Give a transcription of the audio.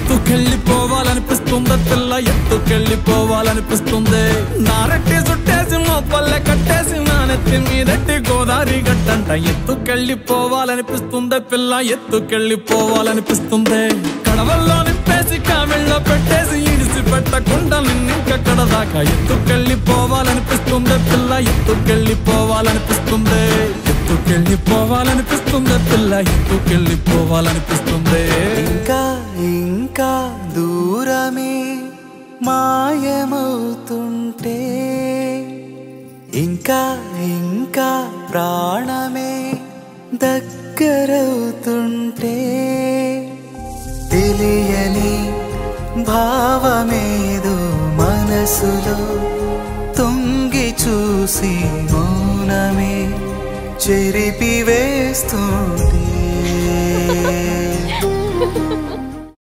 ఎత్తుకెళ్ళిపోవాలనిపిస్తుంది పిల్ల ఎత్తుకెళ్ళిపోవాలనిపిస్తుంది నారెట్టి చుట్టేసి మొప్పల్లె కట్టేసి నా నెత్తి మీదట్టి గోదావరి గట్టంట ఎత్తుకెళ్ళిపోవాలనిపిస్తుంది పిల్ల ఎత్తుకెళ్ళిపోవాలనిపిస్తుంది కడవల్లో నింపేసి కామెళ్ళలో పెట్టేసి ఇడిసి పెట్టకుండా నిన్నింకెక్కడ దాకా ఎత్తుకెళ్ళిపోవాలనిపిస్తుంది పిల్ల ఎత్తుకెళ్ళిపోవాలనిపిస్తుంది ఎత్తుకెళ్ళిపోవాలనిపిస్తుంది పిల్ల ఎత్తుకెళ్ళిపోవాలనిపిస్తుంది ఇంకా ఇంకా దూరమే మాయమవుతుంటే ఇంకా ఇంకా ప్రాణమే దగ్గరవుతుంటే తెలియని భావమేదో మనసులో తొంగి చూసి మౌనమే చెరిపివేస్తుంది